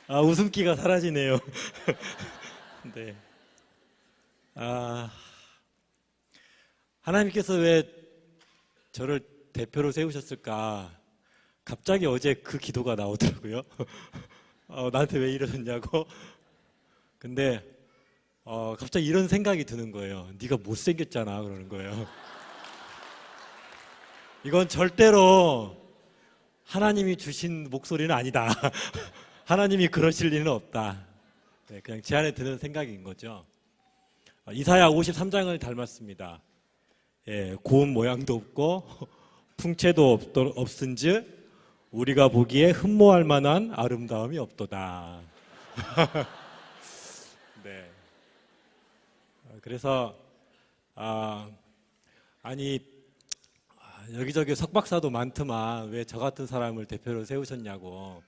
아, 웃음기가 사라지네요. 네. 하나님께서 왜 저를 대표로 세우셨을까? 갑자기 어제 그 기도가 나오더라고요. 나한테 왜 이러셨냐고. 근데 갑자기 이런 생각이 드는 거예요. 네가 못생겼잖아, 그러는 거예요. 이건 절대로 하나님이 주신 목소리는 아니다. 하나님이 그러실 리는 없다. 네, 그냥 제 안에 드는 생각인 거죠. 이사야 53장을 닮았습니다. 예, 고운 모양도 없고 풍채도 없은즉 우리가 보기에 흠모할 만한 아름다움이 없도다. 네. 그래서 여기저기 석박사도 많더만 왜 저 같은 사람을 대표로 세우셨냐고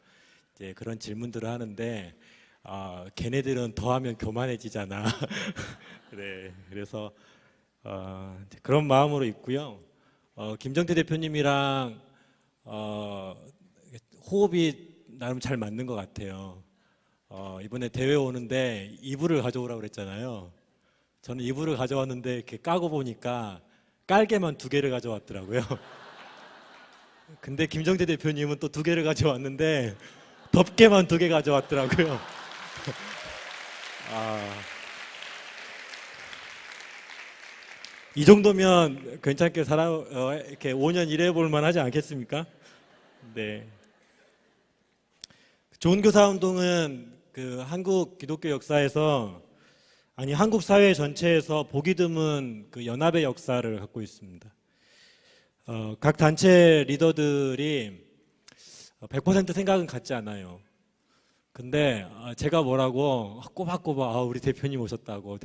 이제 그런 질문들을 하는데 걔네들은 더하면 교만해지잖아. 네, 그래서 그런 마음으로 있고요. 김정태 대표님이랑 호흡이 나름 잘 맞는 것 같아요. 이번에 대회 오는데 이불을 가져오라고 그랬잖아요. 저는 이불을 가져왔는데 이렇게 까고 보니까 깔개만 2개를 가져왔더라고요. 근데 김정태 대표님은 또 2개를 가져왔는데 덮개만 2개 가져왔더라고요. 이 정도면 괜찮게 이렇게 5년 일해볼 만하지 않겠습니까? 네. 좋은 교사 운동은 그 한국 기독교 역사에서 한국 사회 전체에서 보기 드문 그 연합의 역사를 갖고 있습니다. 각 단체 리더들이 100% 생각은 같지 않아요. 근데 제가 뭐라고 꼬박꼬박 우리 대표님 오셨다고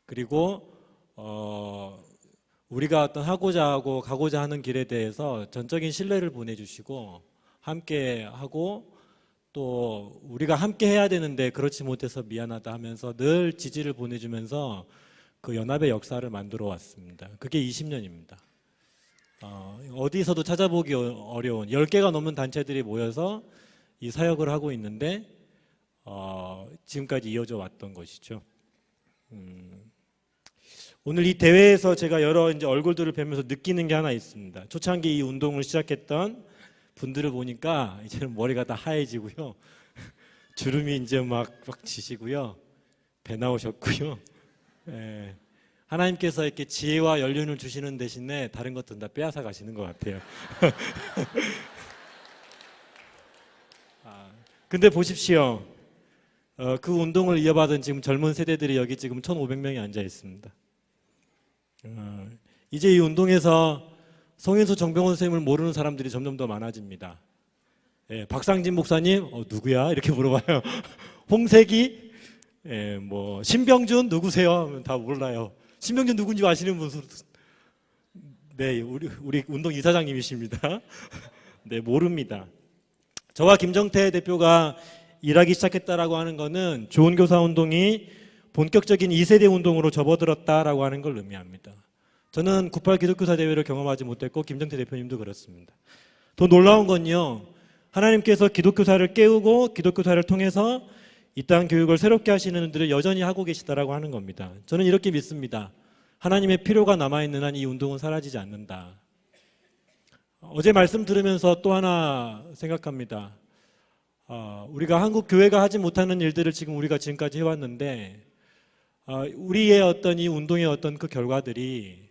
그리고 우리가 어떤 하고자 하고 가고자 하는 길에 대해서 전적인 신뢰를 보내주시고 함께 하고 또 우리가 함께 해야 되는데 그렇지 못해서 미안하다 하면서 늘 지지를 보내주면서 그 연합의 역사를 만들어 왔습니다. 그게 20년입니다. 어디서도 찾아보기 어려운 10개가 넘는 단체들이 모여서 이 사역을 하고 있는데 지금까지 이어져 왔던 것이죠. 오늘 이 대회에서 제가 여러 이제 얼굴들을 뵈면서 느끼는 게 하나 있습니다. 초창기 이 운동을 시작했던 분들을 보니까 이제는 머리가 다 하얘지고요. 주름이 이제 막 지시고요. 배 나오셨고요. 예. 하나님께서 이렇게 지혜와 연륜을 주시는 대신에 다른 것들은 다 빼앗아 가시는 것 같아요. 근데 보십시오. 그 운동을 이어받은 지금 젊은 세대들이 여기 지금 1,500명이 앉아 있습니다. 이제 이 운동에서 송인수 정병원 선생님을 모르는 사람들이 점점 더 많아집니다. 예, 박상진 목사님 누구야? 이렇게 물어봐요. 홍색이 신병준 누구세요? 하면 다 몰라요. 신병준 누군지 아시는 분? 네, 우리 운동 이사장님이십니다. 네, 모릅니다. 저와 김정태 대표가 일하기 시작했다라고 하는 것은 좋은 교사 운동이 본격적인 2세대 운동으로 접어들었다라고 하는 걸 의미합니다. 저는 98 기독교사 대회를 경험하지 못했고 김정태 대표님도 그렇습니다. 더 놀라운 건요, 하나님께서 기독교사를 깨우고 기독교사를 통해서 이 땅 교육을 새롭게 하시는 일들을 여전히 하고 계시다라고 하는 겁니다. 저는 이렇게 믿습니다. 하나님의 필요가 남아있는 한 이 운동은 사라지지 않는다. 어제 말씀 들으면서 또 하나 생각합니다. 우리가 한국 교회가 하지 못하는 일들을 지금 우리가 지금까지 해왔는데 우리의 어떤 이 운동의 어떤 그 결과들이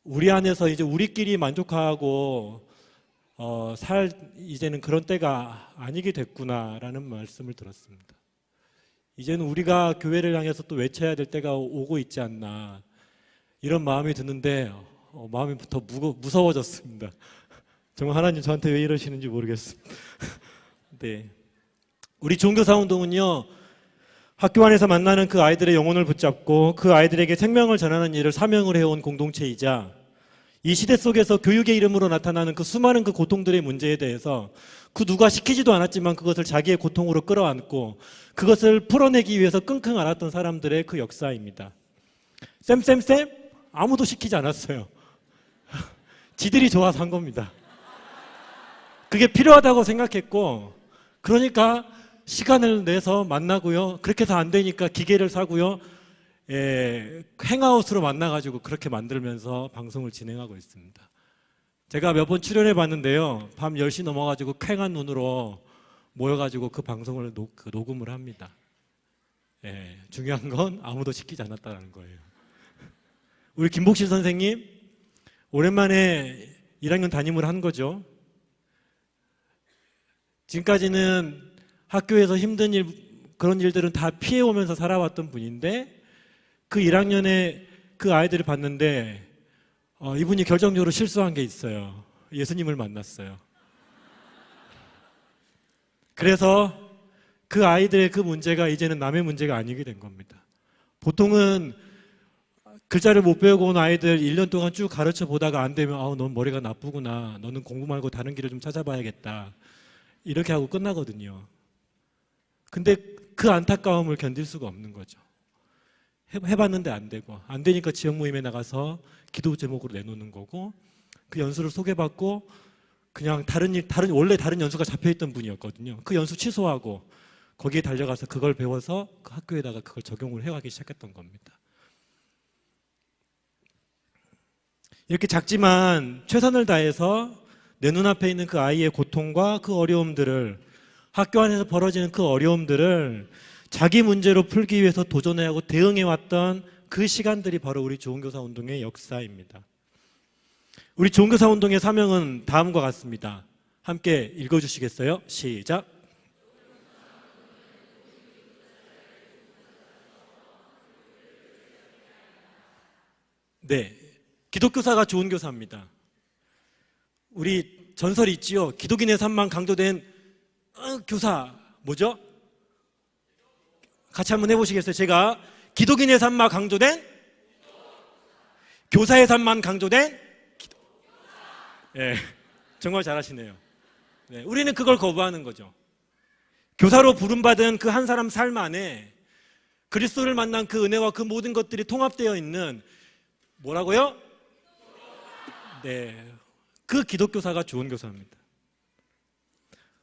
우리 안에서 이제 우리끼리 만족하고 이제는 그런 때가 아니게 됐구나라는 말씀을 들었습니다. 이제는 우리가 교회를 향해서 또 외쳐야 될 때가 오고 있지 않나 이런 마음이 드는데 마음이 더 무서워졌습니다. 정말 하나님 저한테 왜 이러시는지 모르겠습니다. 네, 우리 종교사 운동은요, 학교 안에서 만나는 그 아이들의 영혼을 붙잡고 그 아이들에게 생명을 전하는 일을 사명을 해온 공동체이자 이 시대 속에서 교육의 이름으로 나타나는 그 수많은 그 고통들의 문제에 대해서 그 누가 시키지도 않았지만 그것을 자기의 고통으로 끌어안고 그것을 풀어내기 위해서 끙끙 앓았던 사람들의 그 역사입니다. 쌤 아무도 시키지 않았어요. 지들이 좋아서 한 겁니다. 그게 필요하다고 생각했고, 그러니까 시간을 내서 만나고요. 그렇게 해서 안 되니까 기계를 사고요. 행아웃으로 만나가지고 그렇게 만들면서 방송을 진행하고 있습니다. 제가 몇 번 출연해 봤는데요. 밤 10시 넘어가지고 퀭한 눈으로 모여가지고 그 방송을 녹음을 합니다. 중요한 건 아무도 시키지 않았다는 거예요. 우리 김복실 선생님, 오랜만에 1학년 담임을 한 거죠. 지금까지는 학교에서 힘든 일, 그런 일들은 다 피해오면서 살아왔던 분인데, 그 1학년에 그 아이들을 봤는데 이분이 결정적으로 실수한 게 있어요. 예수님을 만났어요. 그래서 그 아이들의 그 문제가 이제는 남의 문제가 아니게 된 겁니다. 보통은 글자를 못 배우고 온 아이들 1년 동안 쭉 가르쳐 보다가 안 되면 넌 머리가 나쁘구나, 너는 공부 말고 다른 길을 좀 찾아봐야겠다, 이렇게 하고 끝나거든요. 근데 그 안타까움을 견딜 수가 없는 거죠. 해봤는데 안 되고, 안 되니까 지역 모임에 나가서 기도 제목으로 내놓는 거고, 그 연수를 소개받고 그냥 원래 다른 연수가 잡혀있던 분이었거든요. 그 연수 취소하고 거기에 달려가서 그걸 배워서 그 학교에다가 그걸 적용을 해가기 시작했던 겁니다. 이렇게 작지만 최선을 다해서 내 눈앞에 있는 그 아이의 고통과 그 어려움들을, 학교 안에서 벌어지는 그 어려움들을 자기 문제로 풀기 위해서 도전해하고 대응해왔던 그 시간들이 바로 우리 좋은교사 운동의 역사입니다. 우리 좋은교사 운동의 사명은 다음과 같습니다. 함께 읽어주시겠어요? 시작. 네, 기독교사가 좋은 교사입니다. 우리 전설이 있지요. 기독인의 삶만 강조된 교사, 뭐죠? 같이 한번 해보시겠어요? 제가 기독인의 삶만 강조된, 교사의 삶만 강조된 정말 잘하시네요. 우리는 그걸 거부하는 거죠. 교사로 부름받은 그 한 사람 삶 안에 그리스도를 만난 그 은혜와 그 모든 것들이 통합되어 있는, 뭐라고요? 그 기독교사가 좋은 교사입니다.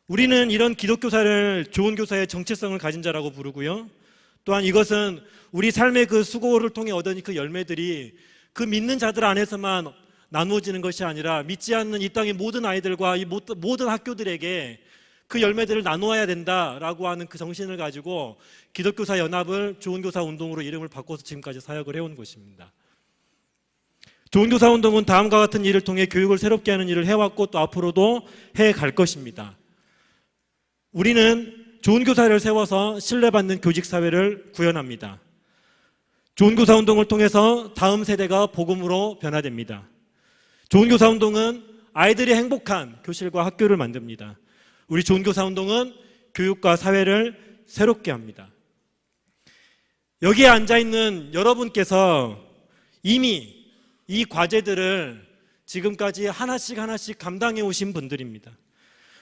우리는 이런 기독교사를 좋은 교사의 정체성을 가진 자라고 부르고요. 또한 이것은 우리 삶의 그 수고를 통해 얻은 그 열매들이 그 믿는 자들 안에서만 나누어지는 것이 아니라 믿지 않는 이 땅의 모든 아이들과 이 모든 학교들에게 그 열매들을 나누어야 된다라고 하는 그 정신을 가지고 기독교사 연합을 좋은 교사 운동으로 이름을 바꿔서 지금까지 사역을 해온 것입니다. 좋은 교사 운동은 다음과 같은 일을 통해 교육을 새롭게 하는 일을 해왔고 또 앞으로도 해갈 것입니다. 우리는 좋은 교사를 세워서 신뢰받는 교직사회를 구현합니다. 좋은 교사 운동을 통해서 다음 세대가 복음으로 변화됩니다. 좋은 교사 운동은 아이들이 행복한 교실과 학교를 만듭니다. 우리 좋은 교사 운동은 교육과 사회를 새롭게 합니다. 여기에 앉아있는 여러분께서 이미 이 과제들을 지금까지 하나씩 감당해 오신 분들입니다.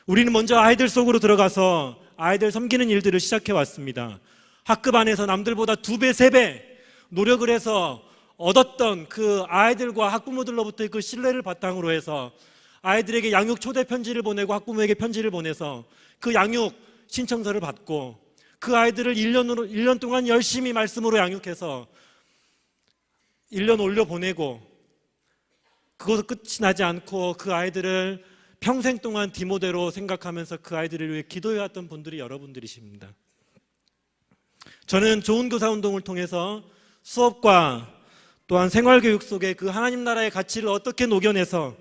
우리는 먼저 아이들 속으로 들어가서 아이들 섬기는 일들을 시작해 왔습니다. 학급 안에서 남들보다 2배, 3배 노력을 해서 얻었던 그 아이들과 학부모들로부터의 그 신뢰를 바탕으로 해서 아이들에게 양육 초대 편지를 보내고 학부모에게 편지를 보내서 그 양육 신청서를 받고 그 아이들을 1년 동안 열심히 말씀으로 양육해서 1년 올려보내고, 그것도 끝이 나지 않고 그 아이들을 평생 동안 디모데로 생각하면서 그 아이들을 위해 기도해왔던 분들이 여러분들이십니다. 저는 좋은 교사 운동을 통해서 수업과 또한 생활교육 속에 그 하나님 나라의 가치를 어떻게 녹여내서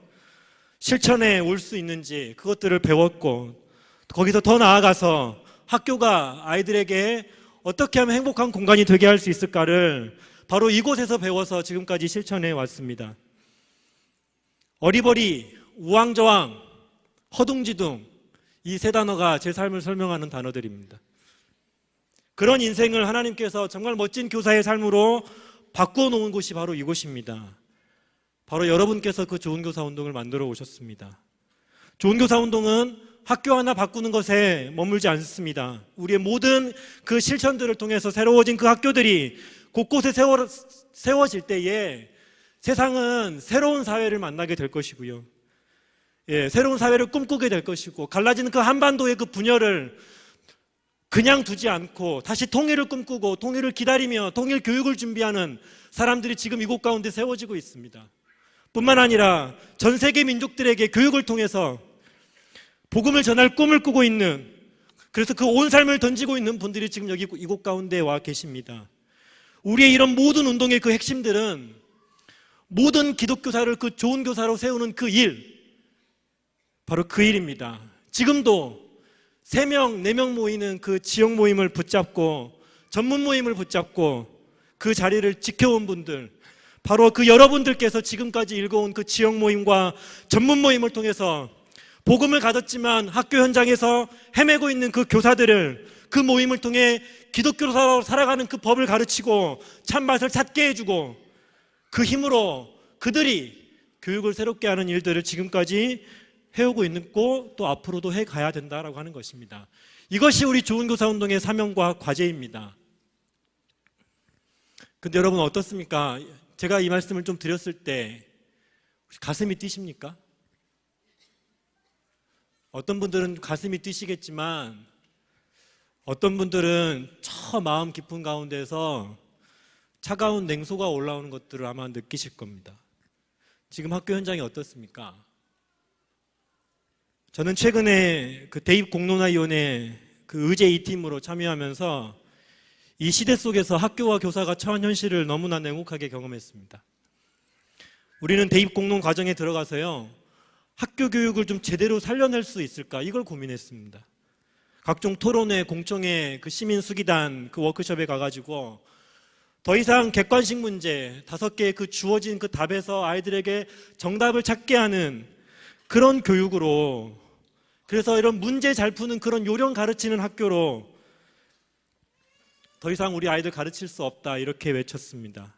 실천에 올 수 있는지 그것들을 배웠고, 거기서 더 나아가서 학교가 아이들에게 어떻게 하면 행복한 공간이 되게 할 수 있을까를 바로 이곳에서 배워서 지금까지 실천해 왔습니다. 어리버리, 우왕좌왕, 허둥지둥, 이 세 단어가 제 삶을 설명하는 단어들입니다. 그런 인생을 하나님께서 정말 멋진 교사의 삶으로 바꾸어 놓은 곳이 바로 이곳입니다. 바로 여러분께서 그 좋은 교사 운동을 만들어 오셨습니다. 좋은 교사 운동은 학교 하나 바꾸는 것에 머물지 않습니다. 우리의 모든 그 실천들을 통해서 새로워진 그 학교들이 곳곳에 세워질 때에 세상은 새로운 사회를 만나게 될 것이고요. 새로운 사회를 꿈꾸게 될 것이고, 갈라지는 그 한반도의 그 분열을 그냥 두지 않고 다시 통일을 꿈꾸고 통일을 기다리며 통일 교육을 준비하는 사람들이 지금 이곳 가운데 세워지고 있습니다. 뿐만 아니라 전 세계 민족들에게 교육을 통해서 복음을 전할 꿈을 꾸고 있는, 그래서 그 온 삶을 던지고 있는 분들이 지금 여기 이곳 가운데 와 계십니다. 우리의 이런 모든 운동의 그 핵심들은 모든 기독교사를 그 좋은 교사로 세우는 그 일, 바로 그 일입니다. 지금도 3명, 4명 모이는 그 지역 모임을 붙잡고 전문 모임을 붙잡고 그 자리를 지켜온 분들, 바로 그 여러분들께서 지금까지 읽어온 그 지역 모임과 전문 모임을 통해서 복음을 가졌지만 학교 현장에서 헤매고 있는 그 교사들을 그 모임을 통해 기독교로 살아가는 그 법을 가르치고 참맛을 찾게 해주고 그 힘으로 그들이 교육을 새롭게 하는 일들을 지금까지 해오고 있고 또 앞으로도 해가야 된다라고 하는 것입니다. 이것이 우리 좋은 교사 운동의 사명과 과제입니다. 근데 여러분 어떻습니까? 제가 이 말씀을 좀 드렸을 때 가슴이 뛰십니까? 어떤 분들은 가슴이 뛰시겠지만 어떤 분들은 저 마음 깊은 가운데서 차가운 냉소가 올라오는 것들을 아마 느끼실 겁니다. 지금 학교 현장이 어떻습니까? 저는 최근에 그 대입 공론화위원회 그 의제 2팀으로 참여하면서 이 시대 속에서 학교와 교사가 처한 현실을 너무나 냉혹하게 경험했습니다. 우리는 대입 공론 과정에 들어가서요, 학교 교육을 좀 제대로 살려낼 수 있을까, 이걸 고민했습니다. 각종 토론회, 공청회, 그 시민 수기단 그 워크숍에 가가지고 더 이상 객관식 문제 5개의 그 주어진 그 답에서 아이들에게 정답을 찾게 하는 그런 교육으로, 그래서 이런 문제 잘 푸는 그런 요령 가르치는 학교로 더 이상 우리 아이들 가르칠 수 없다, 이렇게 외쳤습니다.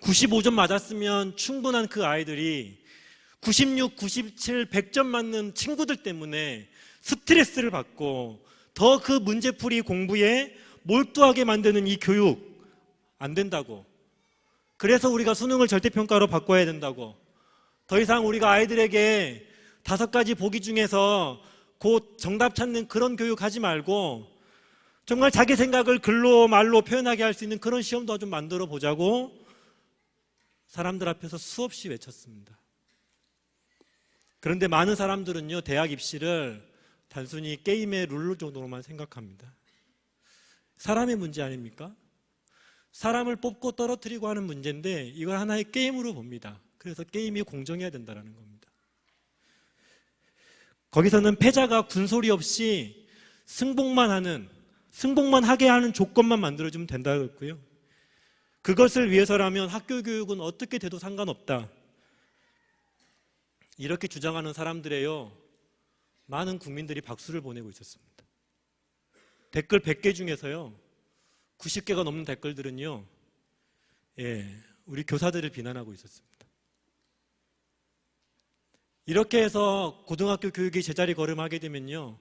95점 맞았으면 충분한 그 아이들이 96, 97, 100점 맞는 친구들 때문에 스트레스를 받고 더 그 문제풀이 공부에 몰두하게 만드는 이 교육 안 된다고, 그래서 우리가 수능을 절대평가로 바꿔야 된다고, 더 이상 우리가 아이들에게 5가지 보기 중에서 곧 정답 찾는 그런 교육하지 말고 정말 자기 생각을 글로 말로 표현하게 할 수 있는 그런 시험도 좀 만들어 보자고 사람들 앞에서 수없이 외쳤습니다. 그런데 많은 사람들은요, 대학 입시를 단순히 게임의 룰 정도로만 생각합니다. 사람의 문제 아닙니까? 사람을 뽑고 떨어뜨리고 하는 문제인데 이걸 하나의 게임으로 봅니다. 그래서 게임이 공정해야 된다는 겁니다. 거기서는 패자가 군소리 없이 승복만 하게 하는 조건만 만들어주면 된다고 했고요. 그것을 위해서라면 학교 교육은 어떻게 돼도 상관없다, 이렇게 주장하는 사람들에요, 많은 국민들이 박수를 보내고 있었습니다. 댓글 100개 중에서요 90개가 넘는 댓글들은요, 우리 교사들을 비난하고 있었습니다. 이렇게 해서 고등학교 교육이 제자리 걸음하게 되면요,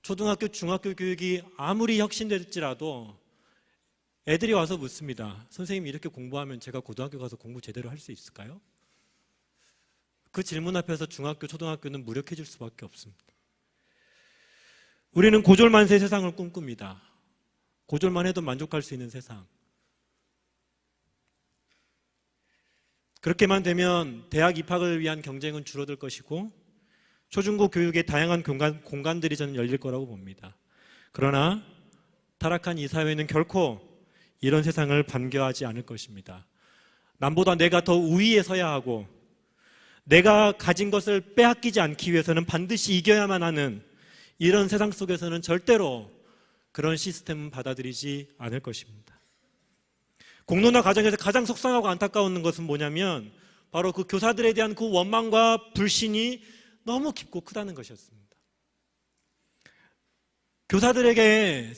초등학교, 중학교 교육이 아무리 혁신될지라도 애들이 와서 묻습니다. 선생님, 이렇게 공부하면 제가 고등학교 가서 공부 제대로 할 수 있을까요? 그 질문 앞에서 중학교, 초등학교는 무력해질 수밖에 없습니다. 우리는 고졸만세 세상을 꿈꿉니다. 고졸만 해도 만족할 수 있는 세상. 그렇게만 되면 대학 입학을 위한 경쟁은 줄어들 것이고 초중고 교육의 다양한 공간들이 저는 열릴 거라고 봅니다. 그러나 타락한 이 사회는 결코 이런 세상을 반겨하지 않을 것입니다. 남보다 내가 더 우위에 서야 하고 내가 가진 것을 빼앗기지 않기 위해서는 반드시 이겨야만 하는 이런 세상 속에서는 절대로 그런 시스템은 받아들이지 않을 것입니다. 공론화 과정에서 가장 속상하고 안타까운 것은 뭐냐면 바로 그 교사들에 대한 그 원망과 불신이 너무 깊고 크다는 것이었습니다. 교사들에게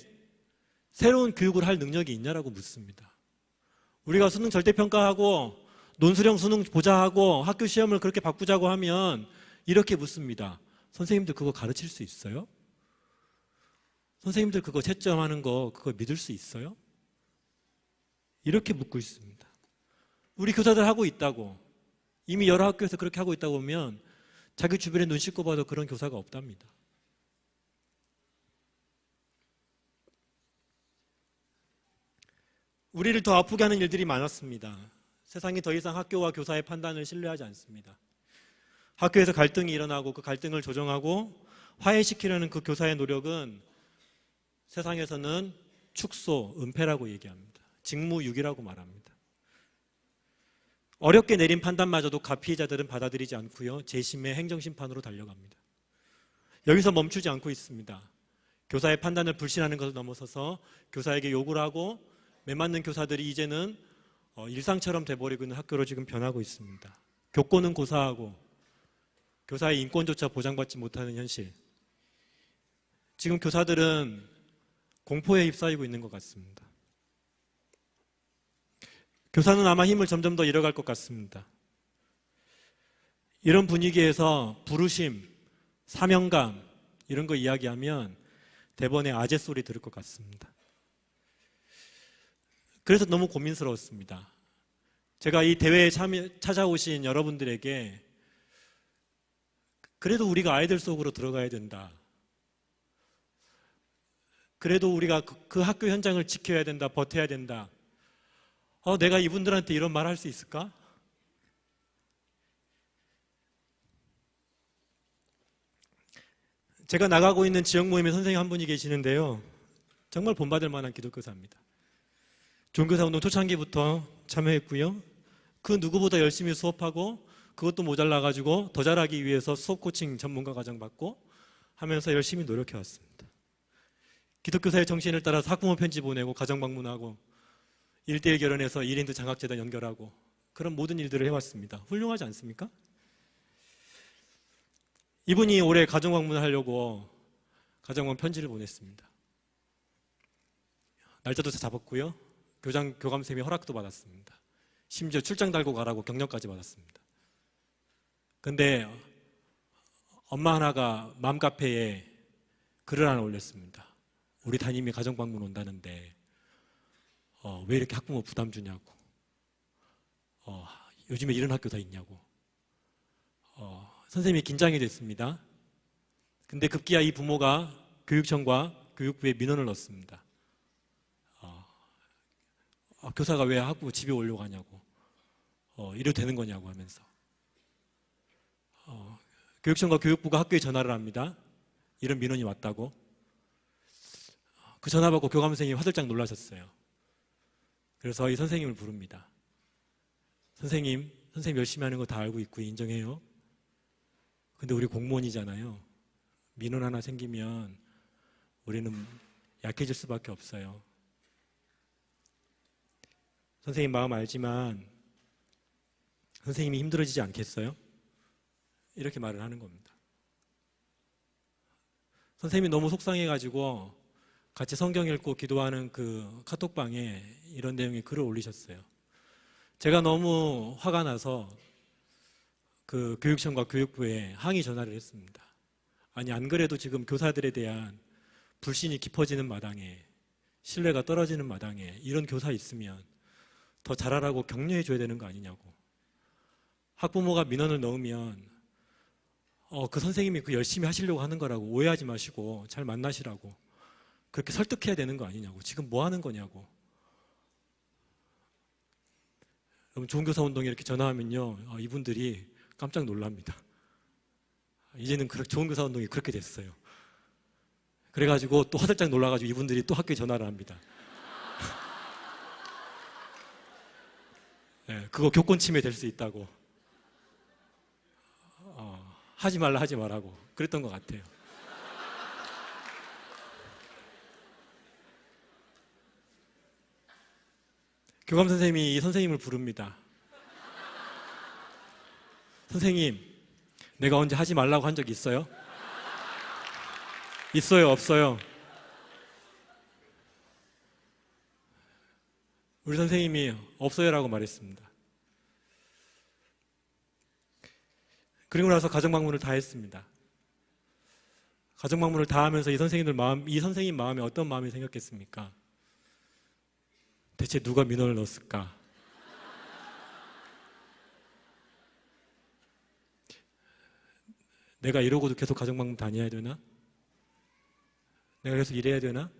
새로운 교육을 할 능력이 있냐라고 묻습니다. 우리가 수능 절대평가하고 논술형 수능 보자 하고 학교 시험을 그렇게 바꾸자고 하면 이렇게 묻습니다. 선생님들 그거 가르칠 수 있어요? 선생님들 그거 채점하는 거 그거 믿을 수 있어요? 이렇게 묻고 있습니다. 우리 교사들 하고 있다고, 이미 여러 학교에서 그렇게 하고 있다고 보면 자기 주변에 눈 씻고 봐도 그런 교사가 없답니다. 우리를 더 아프게 하는 일들이 많았습니다. 세상이 더 이상 학교와 교사의 판단을 신뢰하지 않습니다. 학교에서 갈등이 일어나고 그 갈등을 조정하고 화해시키려는 그 교사의 노력은 세상에서는 축소, 은폐라고 얘기합니다. 직무유기라고 말합니다. 어렵게 내린 판단마저도 가피자들은 받아들이지 않고요. 재심의 행정심판으로 달려갑니다. 여기서 멈추지 않고 있습니다. 교사의 판단을 불신하는 것을 넘어서서 교사에게 욕을 하고 매맞는 교사들이 이제는 일상처럼 돼버리고 있는 학교로 지금 변하고 있습니다. 교권은 고사하고 교사의 인권조차 보장받지 못하는 현실. 지금 교사들은 공포에 휩싸이고 있는 것 같습니다. 교사는 아마 힘을 점점 더 잃어갈 것 같습니다. 이런 분위기에서 부르심, 사명감 이런 거 이야기하면 대번에 아재 소리 들을 것 같습니다. 그래서 너무 고민스러웠습니다. 제가 이 대회에 찾아오신 여러분들에게 그래도 우리가 아이들 속으로 들어가야 된다. 그래도 우리가 그 학교 현장을 지켜야 된다, 버텨야 된다. 내가 이분들한테 이런 말 할 수 있을까? 제가 나가고 있는 지역 모임에 선생님 한 분이 계시는데요. 정말 본받을 만한 기독교사입니다. 종교사 운동 초창기부터 참여했고요. 그 누구보다 열심히 수업하고 그것도 모자라가지고 더 잘하기 위해서 수업 코칭 전문가 과정 받고 하면서 열심히 노력해왔습니다. 기독교사의 정신을 따라서 학부모 편지 보내고 가정 방문하고 1대1 결혼해서 1인드 장학재단 연결하고 그런 모든 일들을 해왔습니다. 훌륭하지 않습니까? 이분이 올해 가정 방문을 하려고 가정 방문 편지를 보냈습니다. 날짜도 다 잡았고요. 교감쌤이 허락도 받았습니다. 심지어 출장 달고 가라고 격려까지 받았습니다. 근데 엄마 하나가 맘카페에 글을 하나 올렸습니다. 우리 담임이 가정 방문 온다는데 왜 이렇게 학부모 부담 주냐고, 요즘에 이런 학교 다 있냐고. 선생님이 긴장이 됐습니다. 근데 급기야 이 부모가 교육청과 교육부에 민원을 넣습니다. 교사가 왜 학부모 집에 오려고 하냐고, 이래도 되는 거냐고 하면서 교육청과 교육부가 학교에 전화를 합니다. 이런 민원이 왔다고. 그 전화 받고 교감선생님이 화들짝 놀라셨어요. 그래서 이 선생님을 부릅니다. 선생님 열심히 하는 거 다 알고 있고 인정해요. 근데 우리 공무원이잖아요. 민원 하나 생기면 우리는 약해질 수밖에 없어요. 선생님 마음 알지만 선생님이 힘들어지지 않겠어요? 이렇게 말을 하는 겁니다. 선생님이 너무 속상해가지고 같이 성경 읽고 기도하는 그 카톡방에 이런 내용의 글을 올리셨어요. 제가 너무 화가 나서 그 교육청과 교육부에 항의 전화를 했습니다. 아니 안 그래도 지금 교사들에 대한 불신이 깊어지는 마당에, 신뢰가 떨어지는 마당에 이런 교사 있으면 더 잘하라고 격려해 줘야 되는 거 아니냐고. 학부모가 민원을 넣으면 그 선생님이 그 열심히 하시려고 하는 거라고 오해하지 마시고 잘 만나시라고 그렇게 설득해야 되는 거 아니냐고. 지금 뭐 하는 거냐고. 여러분 좋은 교사 운동에 이렇게 전화하면요, 이분들이 깜짝 놀랍니다. 이제는 좋은 교사 운동이 그렇게 됐어요. 그래가지고 또 화들짝 놀라가지고 이분들이 또 학교에 전화를 합니다. 네, 그거 교권 침해 될 수 있다고. 하지 말라 하지 말라고 그랬던 것 같아요. 교감 선생님이 이 선생님을 부릅니다. 선생님, 내가 언제 하지 말라고 한 적 있어요? 있어요, 없어요? 우리 선생님이 없어요라고 말했습니다. 그리고 나서 가정방문을 다 했습니다. 가정방문을 다 하면서 이 선생님 마음에 어떤 마음이 생겼겠습니까? 대체 누가 민원을 넣었을까? 내가 이러고도 계속 가정방문 다녀야 되나? 내가 계속 일해야 되나?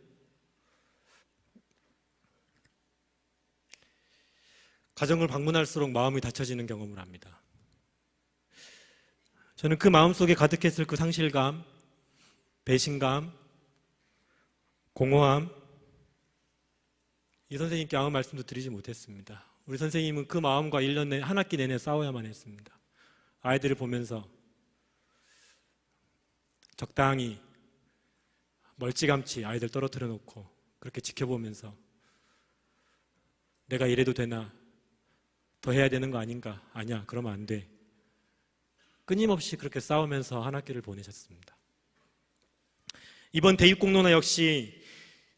가정을 방문할수록 마음이 닫혀지는 경험을 합니다. 저는 그 마음속에 가득했을 그 상실감, 배신감, 공허함, 이 선생님께 아무 말씀도 드리지 못했습니다. 우리 선생님은 그 마음과 1년 내, 한 학기 내내 싸워야만 했습니다. 아이들을 보면서 적당히 멀찌감치 아이들 떨어뜨려 놓고 그렇게 지켜보면서 내가 이래도 되나? 더 해야 되는 거 아닌가? 아니야, 그러면 안 돼. 끊임없이 그렇게 싸우면서 한 학기를 보내셨습니다. 이번 대입공론화 역시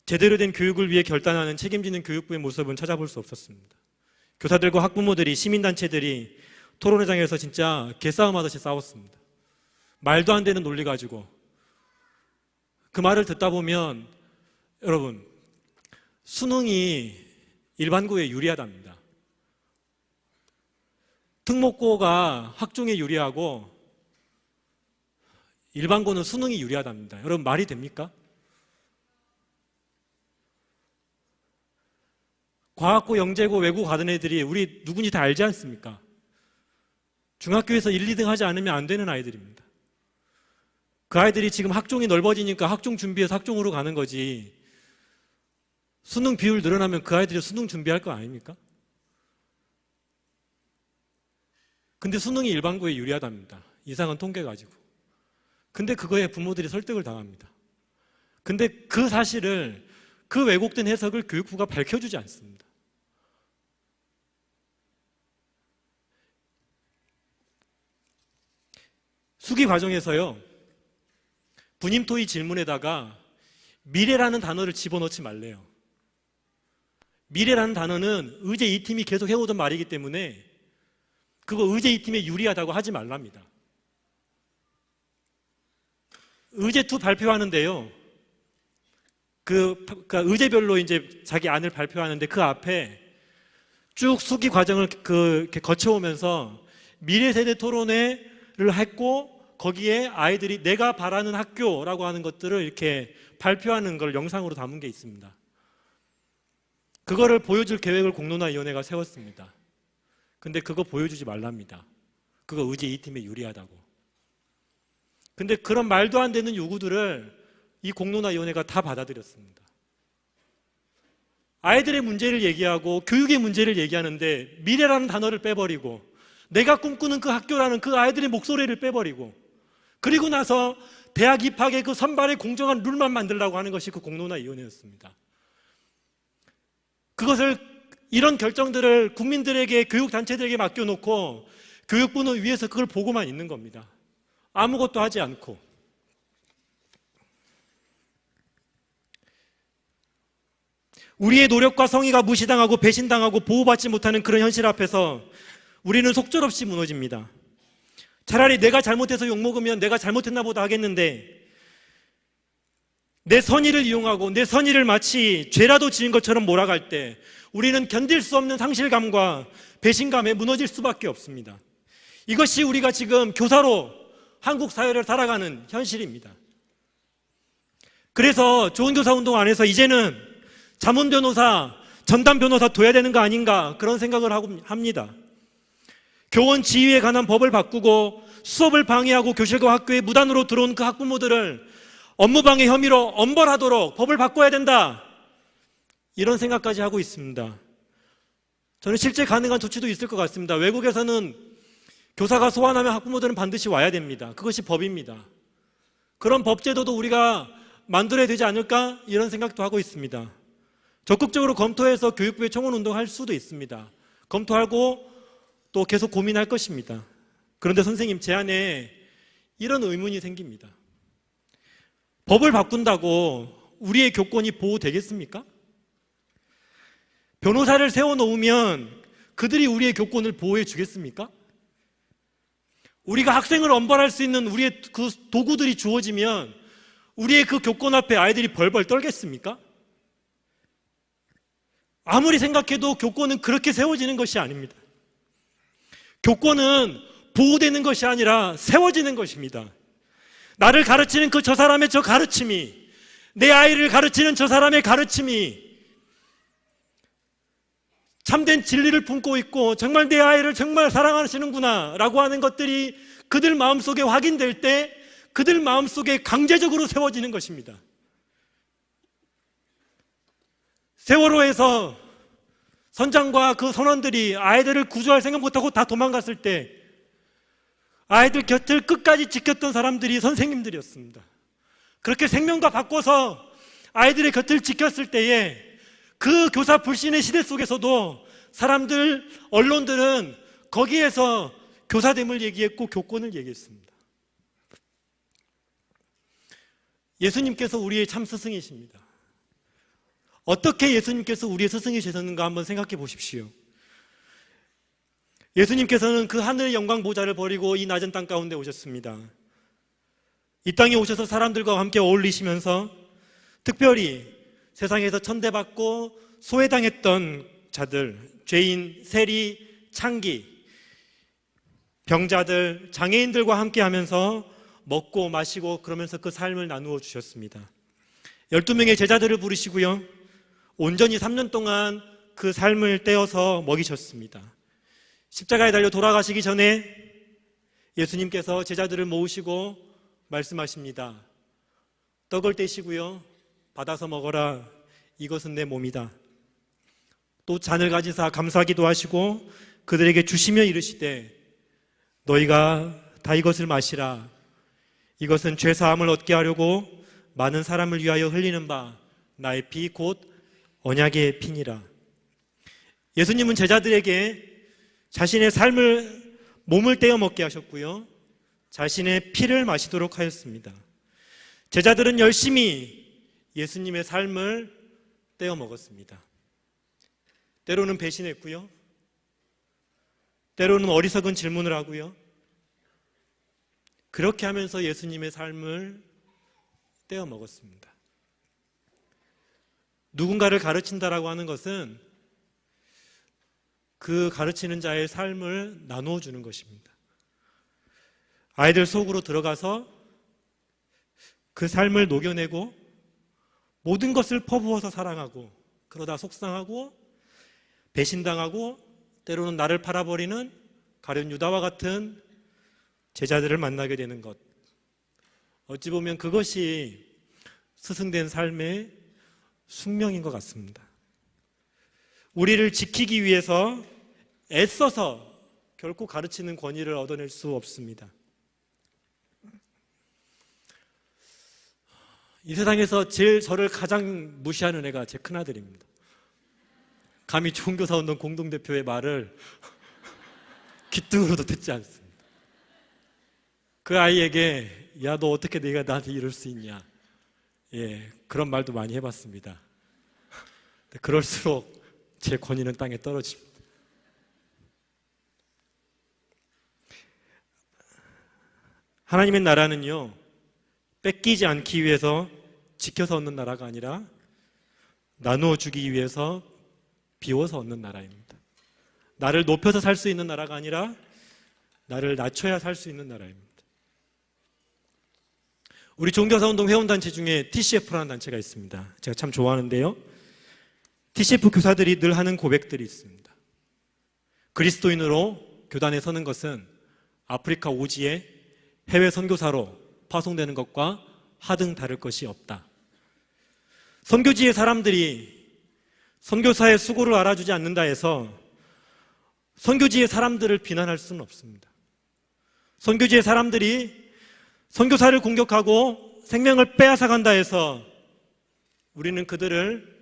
제대로 된 교육을 위해 결단하는 책임지는 교육부의 모습은 찾아볼 수 없었습니다. 교사들과 학부모들이, 시민단체들이 토론회장에서 진짜 개싸움하듯이 싸웠습니다. 말도 안 되는 논리 가지고. 그 말을 듣다 보면 여러분, 수능이 일반고에 유리하답니다. 특목고가 학종에 유리하고 일반고는 수능이 유리하답니다. 여러분, 말이 됩니까? 과학고, 영재고, 외고 가던 애들이 우리 누군지 다 알지 않습니까? 중학교에서 1, 2등 하지 않으면 안 되는 아이들입니다. 그 아이들이 지금 학종이 넓어지니까 학종 준비해서 학종으로 가는 거지, 수능 비율 늘어나면 그 아이들이 수능 준비할 거 아닙니까? 근데 수능이 일반고에 유리하답니다. 이상한 통계 가지고. 근데 그거에 부모들이 설득을 당합니다. 근데 그 사실을, 그 왜곡된 해석을 교육부가 밝혀주지 않습니다. 수기 과정에서요, 분임 토의 질문에다가 미래라는 단어를 집어넣지 말래요. 미래라는 단어는 의제 2팀이 계속 해오던 말이기 때문에 그거 의제 2팀에 유리하다고 하지 말랍니다. 의제 2 발표하는데요, 그러니까 의제별로 이제 자기 안을 발표하는데 그 앞에 쭉 수기 과정을 이렇게 거쳐오면서 미래 세대 토론회를 했고, 거기에 아이들이 내가 바라는 학교라고 하는 것들을 이렇게 발표하는 걸 영상으로 담은 게 있습니다. 그거를 보여줄 계획을 공론화위원회가 세웠습니다. 근데 그거 보여주지 말랍니다. 그거 의제 2팀에 유리하다고. 근데 그런 말도 안 되는 요구들을 이 공론화위원회가 다 받아들였습니다. 아이들의 문제를 얘기하고 교육의 문제를 얘기하는데 미래라는 단어를 빼버리고, 내가 꿈꾸는 그 학교라는 그 아이들의 목소리를 빼버리고, 그리고 나서 대학 입학의 그 선발의 공정한 룰만 만들려고 하는 것이 그 공론화위원회였습니다. 그것을, 이런 결정들을 국민들에게, 교육단체들에게 맡겨놓고 교육부는 위에서 그걸 보고만 있는 겁니다. 아무것도 하지 않고. 우리의 노력과 성의가 무시당하고 배신당하고 보호받지 못하는 그런 현실 앞에서 우리는 속절없이 무너집니다. 차라리 내가 잘못해서 욕먹으면 내가 잘못했나 보다 하겠는데, 내 선의를 이용하고 내 선의를 마치 죄라도 지은 것처럼 몰아갈 때 우리는 견딜 수 없는 상실감과 배신감에 무너질 수밖에 없습니다. 이것이 우리가 지금 교사로 한국 사회를 살아가는 현실입니다. 그래서 좋은 교사 운동 안에서 이제는 자문 변호사, 전담 변호사 둬야 되는 거 아닌가, 그런 생각을 합니다. 교원 지휘에 관한 법을 바꾸고 수업을 방해하고 교실과 학교에 무단으로 들어온 그 학부모들을 업무방해 혐의로 엄벌하도록 법을 바꿔야 된다, 이런 생각까지 하고 있습니다. 저는 실제 가능한 조치도 있을 것 같습니다. 외국에서는 교사가 소환하면 학부모들은 반드시 와야 됩니다. 그것이 법입니다. 그런 법제도도 우리가 만들어야 되지 않을까, 이런 생각도 하고 있습니다. 적극적으로 검토해서 교육부에 청원운동할 수도 있습니다. 검토하고 또 계속 고민할 것입니다. 그런데 선생님, 제 안에 이런 의문이 생깁니다. 법을 바꾼다고 우리의 교권이 보호되겠습니까? 변호사를 세워놓으면 그들이 우리의 교권을 보호해 주겠습니까? 우리가 학생을 엄벌할 수 있는 우리의 그 도구들이 주어지면 우리의 그 교권 앞에 아이들이 벌벌 떨겠습니까? 아무리 생각해도 교권은 그렇게 세워지는 것이 아닙니다. 교권은 보호되는 것이 아니라 세워지는 것입니다. 나를 가르치는 그 저 사람의 저 가르침이, 내 아이를 가르치는 저 사람의 가르침이 참된 진리를 품고 있고 정말 내 아이를 정말 사랑하시는구나 라고 하는 것들이 그들 마음속에 확인될 때 그들 마음속에 강제적으로 세워지는 것입니다. 세월호에서 선장과 그 선원들이 아이들을 구조할 생각 못하고 다 도망갔을 때 아이들 곁을 끝까지 지켰던 사람들이 선생님들이었습니다. 그렇게 생명과 바꿔서 아이들의 곁을 지켰을 때에 그 교사 불신의 시대 속에서도 사람들, 언론들은 거기에서 교사됨을 얘기했고 교권을 얘기했습니다. 예수님께서 우리의 참 스승이십니다. 어떻게 예수님께서 우리의 스승이 되셨는가 한번 생각해 보십시오. 예수님께서는 그 하늘의 영광 보좌를 버리고 이 낮은 땅 가운데 오셨습니다. 이 땅에 오셔서 사람들과 함께 어울리시면서 특별히 세상에서 천대받고 소외당했던 자들, 죄인, 세리, 창기, 병자들, 장애인들과 함께 하면서 먹고 마시고 그러면서 그 삶을 나누어 주셨습니다. 12명의 제자들을 부르시고요, 온전히 3년 동안 그 삶을 떼어서 먹이셨습니다. 십자가에 달려 돌아가시기 전에 예수님께서 제자들을 모으시고 말씀하십니다. 떡을 떼시고요, 받아서 먹어라. 이것은 내 몸이다. 또 잔을 가지사 감사하기도 하시고 그들에게 주시며 이르시되 너희가 다 이것을 마시라. 이것은 죄사함을 얻게 하려고 많은 사람을 위하여 흘리는 바 나의 피 곧 언약의 피니라. 예수님은 제자들에게 자신의 삶을, 몸을 떼어 먹게 하셨고요, 자신의 피를 마시도록 하였습니다. 제자들은 열심히 예수님의 삶을 떼어 먹었습니다. 때로는 배신했고요, 때로는 어리석은 질문을 하고요, 그렇게 하면서 예수님의 삶을 떼어 먹었습니다. 누군가를 가르친다라고 하는 것은 그 가르치는 자의 삶을 나누어 주는 것입니다. 아이들 속으로 들어가서 그 삶을 녹여내고 모든 것을 퍼부어서 사랑하고 그러다 속상하고 배신당하고 때로는 나를 팔아버리는 가룟 유다와 같은 제자들을 만나게 되는 것, 어찌 보면 그것이 스승된 삶의 숙명인 것 같습니다. 우리를 지키기 위해서 애써서 결코 가르치는 권위를 얻어낼 수 없습니다. 이 세상에서 제일 저를 가장 무시하는 애가 제 큰아들입니다. 감히 종교사운동 공동대표의 말을 귓등으로도 듣지 않습니다. 그 아이에게 야, 너 어떻게 네가 나한테 이럴 수 있냐, 그런 말도 많이 해봤습니다. 그럴수록 제 권위는 땅에 떨어집니다. 하나님의 나라는요, 뺏기지 않기 위해서 지켜서 얻는 나라가 아니라 나누어 주기 위해서 비워서 얻는 나라입니다. 나를 높여서 살 수 있는 나라가 아니라 나를 낮춰야 살 수 있는 나라입니다. 우리 종교사운동 회원단체 중에 TCF라는 단체가 있습니다. 제가 참 좋아하는데요, TCF 교사들이 늘 하는 고백들이 있습니다. 그리스도인으로 교단에 서는 것은 아프리카 오지에 해외 선교사로 파송되는 것과 하등 다를 것이 없다. 선교지의 사람들이 선교사의 수고를 알아주지 않는다 해서 선교지의 사람들을 비난할 수는 없습니다. 선교지의 사람들이 선교사를 공격하고 생명을 빼앗아간다 해서 우리는 그들을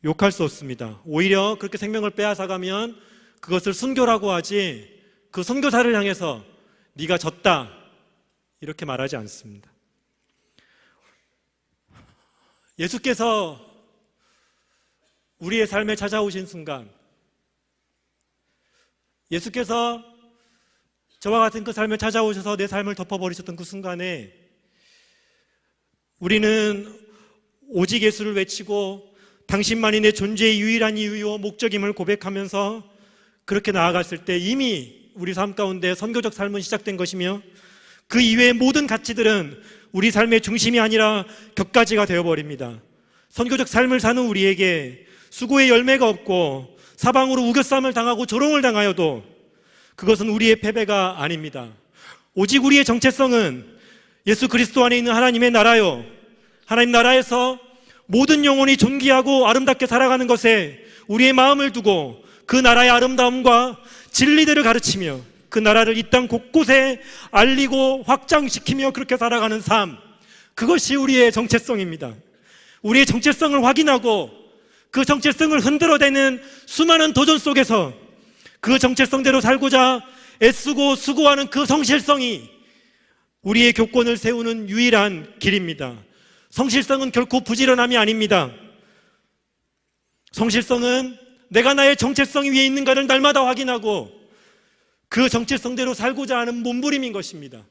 욕할 수 없습니다. 오히려 그렇게 생명을 빼앗아가면 그것을 순교라고 하지, 그 선교사를 향해서 네가 졌다 이렇게 말하지 않습니다. 예수께서 우리의 삶에 찾아오신 순간, 예수께서 저와 같은 그 삶에 찾아오셔서 내 삶을 덮어버리셨던 그 순간에 우리는 오직 예수를 외치고 당신만이 내 존재의 유일한 이유요 목적임을 고백하면서 그렇게 나아갔을 때 이미 우리 삶 가운데 선교적 삶은 시작된 것이며 그 이외의 모든 가치들은 우리 삶의 중심이 아니라 격가지가 되어버립니다. 선교적 삶을 사는 우리에게 수고의 열매가 없고 사방으로 우겨쌈을 당하고 조롱을 당하여도 그것은 우리의 패배가 아닙니다. 오직 우리의 정체성은 예수 그리스도 안에 있는 하나님의 나라요, 하나님 나라에서 모든 영혼이 존귀하고 아름답게 살아가는 것에 우리의 마음을 두고 그 나라의 아름다움과 진리들을 가르치며 그 나라를 이 땅 곳곳에 알리고 확장시키며 그렇게 살아가는 삶, 그것이 우리의 정체성입니다. 우리의 정체성을 확인하고 그 정체성을 흔들어대는 수많은 도전 속에서 그 정체성대로 살고자 애쓰고 수고하는 그 성실성이 우리의 교권을 세우는 유일한 길입니다. 성실성은 결코 부지런함이 아닙니다. 성실성은 내가 나의 정체성 위에 있는가를 날마다 확인하고 그 정체성대로 살고자 하는 몸부림인 것입니다.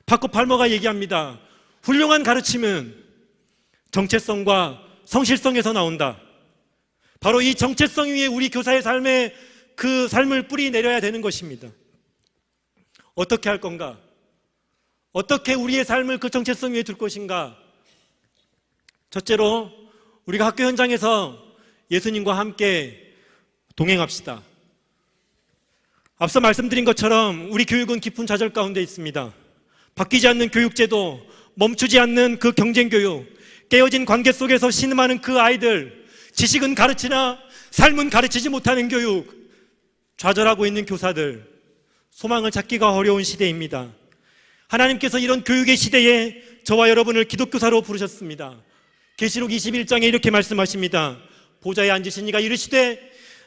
바코 팔머가 얘기합니다. 훌륭한 가르침은 정체성과 성실성에서 나온다. 바로 이 정체성 위에 우리 교사의 삶에 그 삶을 뿌리 내려야 되는 것입니다. 어떻게 할 건가? 어떻게 우리의 삶을 그 정체성 위에 둘 것인가? 첫째로 우리가 학교 현장에서 예수님과 함께 동행합시다. 앞서 말씀드린 것처럼 우리 교육은 깊은 좌절 가운데 있습니다. 바뀌지 않는 교육제도, 멈추지 않는 그 경쟁교육, 깨어진 관계 속에서 신음하는 그 아이들, 지식은 가르치나 삶은 가르치지 못하는 교육, 좌절하고 있는 교사들, 소망을 찾기가 어려운 시대입니다. 하나님께서 이런 교육의 시대에 저와 여러분을 기독교사로 부르셨습니다. 계시록 21장에 이렇게 말씀하십니다. 보좌에 앉으신 이가 이르시되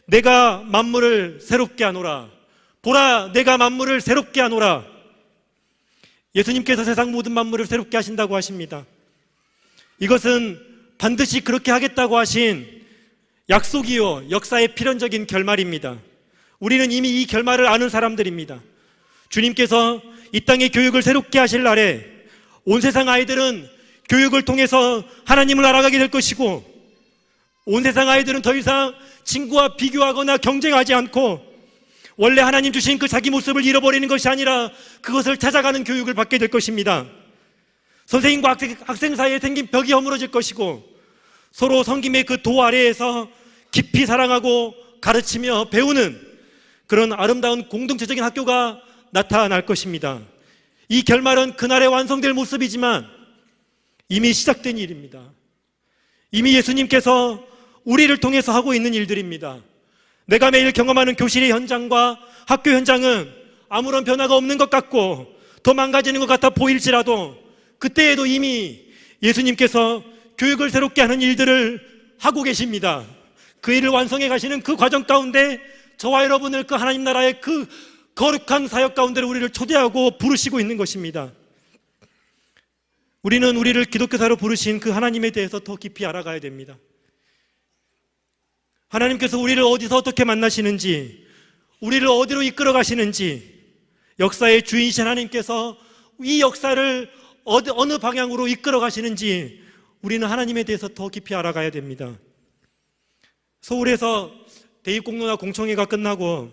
내가 만물을 새롭게 하노라. 보라, 내가 만물을 새롭게 하노라. 예수님께서 세상 모든 만물을 새롭게 하신다고 하십니다. 이것은 반드시 그렇게 하겠다고 하신 약속이요, 역사의 필연적인 결말입니다. 우리는 이미 이 결말을 아는 사람들입니다. 주님께서 이 땅의 교육을 새롭게 하실 날에 온 세상 아이들은 교육을 통해서 하나님을 알아가게 될 것이고, 온 세상 아이들은 더 이상 친구와 비교하거나 경쟁하지 않고 원래 하나님 주신 그 자기 모습을 잃어버리는 것이 아니라 그것을 찾아가는 교육을 받게 될 것입니다. 선생님과 학생 사이에 생긴 벽이 허물어질 것이고 서로 섬김의 그 도 아래에서 깊이 사랑하고 가르치며 배우는 그런 아름다운 공동체적인 학교가 나타날 것입니다. 이 결말은 그날에 완성될 모습이지만 이미 시작된 일입니다. 이미 예수님께서 우리를 통해서 하고 있는 일들입니다. 내가 매일 경험하는 교실의 현장과 학교 현장은 아무런 변화가 없는 것 같고 더 망가지는 것 같아 보일지라도 그때에도 이미 예수님께서 교육을 새롭게 하는 일들을 하고 계십니다. 그 일을 완성해 가시는 그 과정 가운데 저와 여러분을 그 하나님 나라의 그 거룩한 사역 가운데로 우리를 초대하고 부르시고 있는 것입니다. 우리는 우리를 기독교사로 부르신 그 하나님에 대해서 더 깊이 알아가야 됩니다. 하나님께서 우리를 어디서 어떻게 만나시는지, 우리를 어디로 이끌어 가시는지, 역사의 주인이신 하나님께서 이 역사를 어느 방향으로 이끌어 가시는지 우리는 하나님에 대해서 더 깊이 알아가야 됩니다. 서울에서 대입공론화 공청회가 끝나고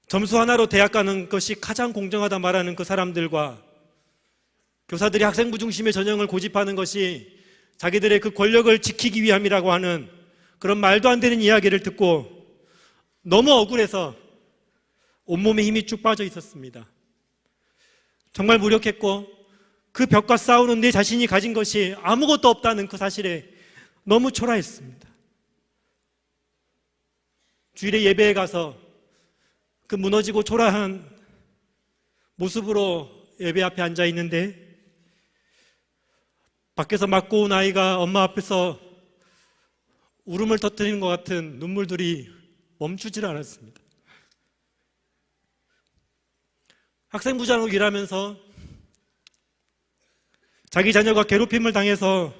점수 하나로 대학 가는 것이 가장 공정하다 말하는 그 사람들과 교사들이 학생부 중심의 전형을 고집하는 것이 자기들의 그 권력을 지키기 위함이라고 하는 그런 말도 안 되는 이야기를 듣고 너무 억울해서 온몸에 힘이 쭉 빠져 있었습니다. 정말 무력했고 그 벽과 싸우는 내 자신이 가진 것이 아무것도 없다는 그 사실에 너무 초라했습니다. 주일에 예배에 가서 그 무너지고 초라한 모습으로 예배 앞에 앉아 있는데 밖에서 맞고 온 아이가 엄마 앞에서 울음을 터뜨리는 것 같은 눈물들이 멈추질 않았습니다. 학생부장으로 일하면서 자기 자녀가 괴롭힘을 당해서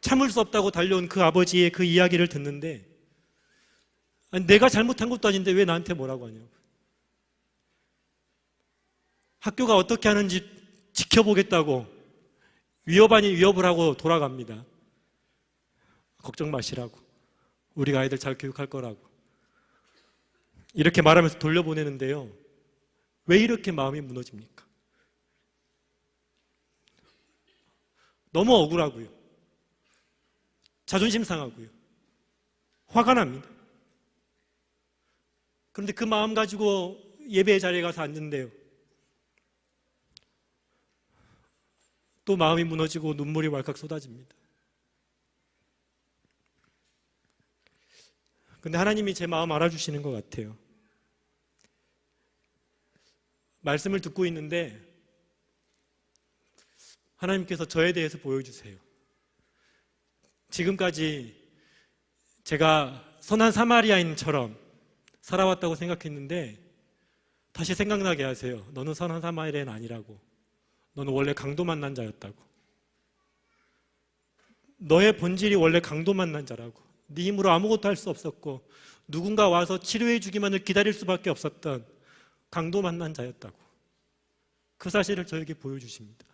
참을 수 없다고 달려온 그 아버지의 그 이야기를 듣는데 아니, 내가 잘못한 것도 아닌데 왜 나한테 뭐라고 하냐고. 학교가 어떻게 하는지 지켜보겠다고 위협 아닌 위협을 하고 돌아갑니다. 걱정 마시라고. 우리가 아이들 잘 교육할 거라고. 이렇게 말하면서 돌려보내는데요. 왜 이렇게 마음이 무너집니까? 너무 억울하고요. 자존심 상하고요. 화가 납니다. 그런데 그 마음 가지고 예배의 자리에 가서 앉는데요. 또 마음이 무너지고 눈물이 왈칵 쏟아집니다. 근데 하나님이 제 마음 알아주시는 것 같아요. 말씀을 듣고 있는데 하나님께서 저에 대해서 보여주세요. 지금까지 제가 선한 사마리아인처럼 살아왔다고 생각했는데 다시 생각나게 하세요. 너는 선한 사마리아인 아니라고. 너는 원래 강도 만난 자였다고. 너의 본질이 원래 강도 만난 자라고. 네 힘으로 아무것도 할 수 없었고 누군가 와서 치료해 주기만을 기다릴 수밖에 없었던 강도 만난 자였다고. 그 사실을 저에게 보여주십니다.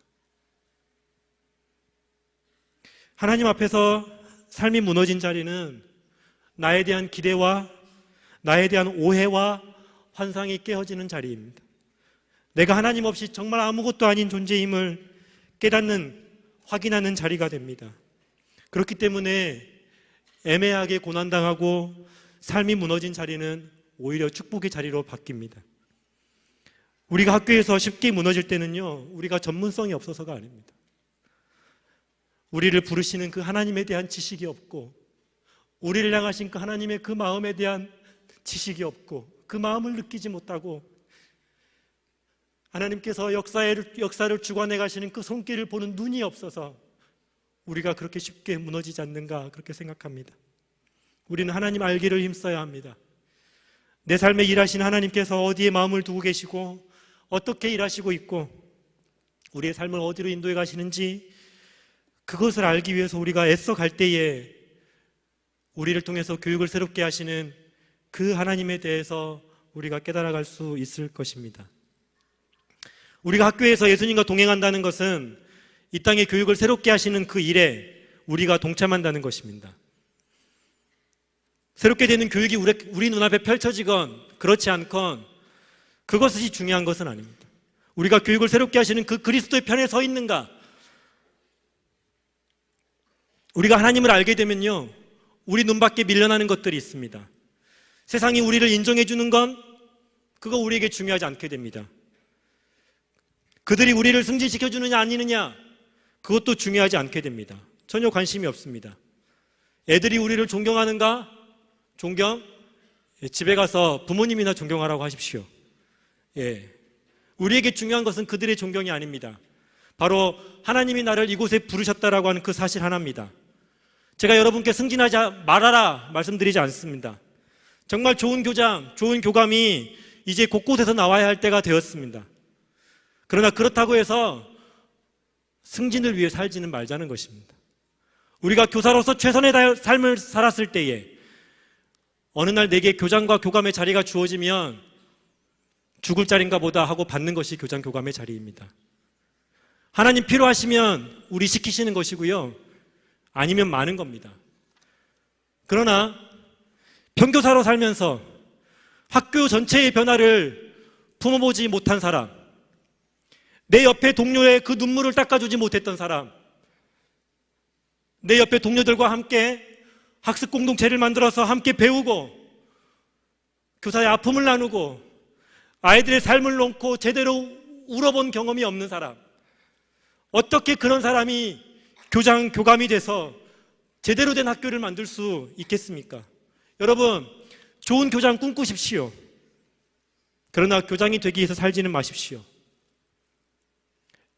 하나님 앞에서 삶이 무너진 자리는 나에 대한 기대와 나에 대한 오해와 환상이 깨어지는 자리입니다. 내가 하나님 없이 정말 아무것도 아닌 존재임을 깨닫는, 확인하는 자리가 됩니다. 그렇기 때문에 애매하게 고난당하고 삶이 무너진 자리는 오히려 축복의 자리로 바뀝니다. 우리가 학교에서 쉽게 무너질 때는요, 우리가 전문성이 없어서가 아닙니다. 우리를 부르시는 그 하나님에 대한 지식이 없고, 우리를 향하신 그 하나님의 그 마음에 대한 지식이 없고, 그 마음을 느끼지 못하고, 하나님께서 역사를 주관해 가시는 그 손길을 보는 눈이 없어서 우리가 그렇게 쉽게 무너지지 않는가, 그렇게 생각합니다. 우리는 하나님 알기를 힘써야 합니다. 내 삶에 일하시는 하나님께서 어디에 마음을 두고 계시고 어떻게 일하시고 있고 우리의 삶을 어디로 인도해 가시는지, 그것을 알기 위해서 우리가 애써 갈 때에 우리를 통해서 교육을 새롭게 하시는 그 하나님에 대해서 우리가 깨달아갈 수 있을 것입니다. 우리가 학교에서 예수님과 동행한다는 것은 이 땅의 교육을 새롭게 하시는 그 일에 우리가 동참한다는 것입니다. 새롭게 되는 교육이 우리 눈앞에 펼쳐지건 그렇지 않건 그것이 중요한 것은 아닙니다. 우리가 교육을 새롭게 하시는 그 그리스도의 편에 서 있는가? 우리가 하나님을 알게 되면요, 우리 눈밖에 밀려나는 것들이 있습니다. 세상이 우리를 인정해 주는 건 그거 우리에게 중요하지 않게 됩니다. 그들이 우리를 승진시켜 주느냐 아니느냐, 그것도 중요하지 않게 됩니다. 전혀 관심이 없습니다. 애들이 우리를 존경하는가? 존경? 집에 가서 부모님이나 존경하라고 하십시오. 우리에게 중요한 것은 그들의 존경이 아닙니다. 바로 하나님이 나를 이곳에 부르셨다라고 하는 그 사실 하나입니다. 제가 여러분께 승진하지 말아라 말씀드리지 않습니다. 정말 좋은 교장, 좋은 교감이 이제 곳곳에서 나와야 할 때가 되었습니다. 그러나 그렇다고 해서 승진을 위해 살지는 말자는 것입니다. 우리가 교사로서 최선의 삶을 살았을 때에 어느 날 내게 교장과 교감의 자리가 주어지면 죽을 자리인가 보다 하고 받는 것이 교장 교감의 자리입니다. 하나님 필요하시면 우리 시키시는 것이고요, 아니면 많은 겁니다. 그러나 평교사로 살면서 학교 전체의 변화를 품어보지 못한 사람, 내 옆에 동료의 그 눈물을 닦아주지 못했던 사람, 내 옆에 동료들과 함께 학습 공동체를 만들어서 함께 배우고 교사의 아픔을 나누고 아이들의 삶을 놓고 제대로 울어본 경험이 없는 사람, 어떻게 그런 사람이 교장, 교감이 돼서 제대로 된 학교를 만들 수 있겠습니까? 여러분, 좋은 교장 꿈꾸십시오. 그러나 교장이 되기 위해서 살지는 마십시오.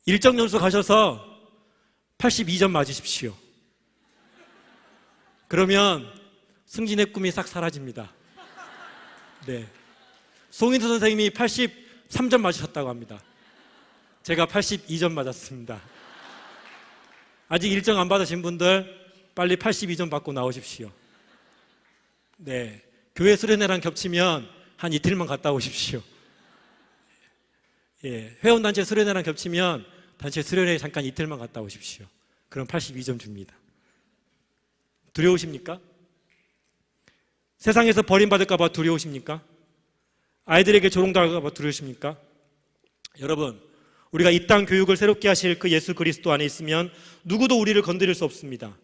일정연수 가셔서 82점 맞으십시오. 그러면 승진의 꿈이 싹 사라집니다. 네. 송인수 선생님이 83점 맞으셨다고 합니다. 제가 82점 맞았습니다. 아직 일정 안 받으신 분들 빨리 82점 받고 나오십시오. 네. 교회 수련회랑 겹치면 한 이틀만 갔다 오십시오. 회원단체 수련회랑 겹치면 단체 수련회에 잠깐 이틀만 갔다 오십시오. 그럼 82점 줍니다. 두려우십니까? 세상에서 버림받을까 봐 두려우십니까? 아이들에게 조롱당할까 봐 두려우십니까? 여러분, 우리가 이 땅 교육을 새롭게 하실 그 예수 그리스도 안에 있으면 누구도 우리를 건드릴 수 없습니다.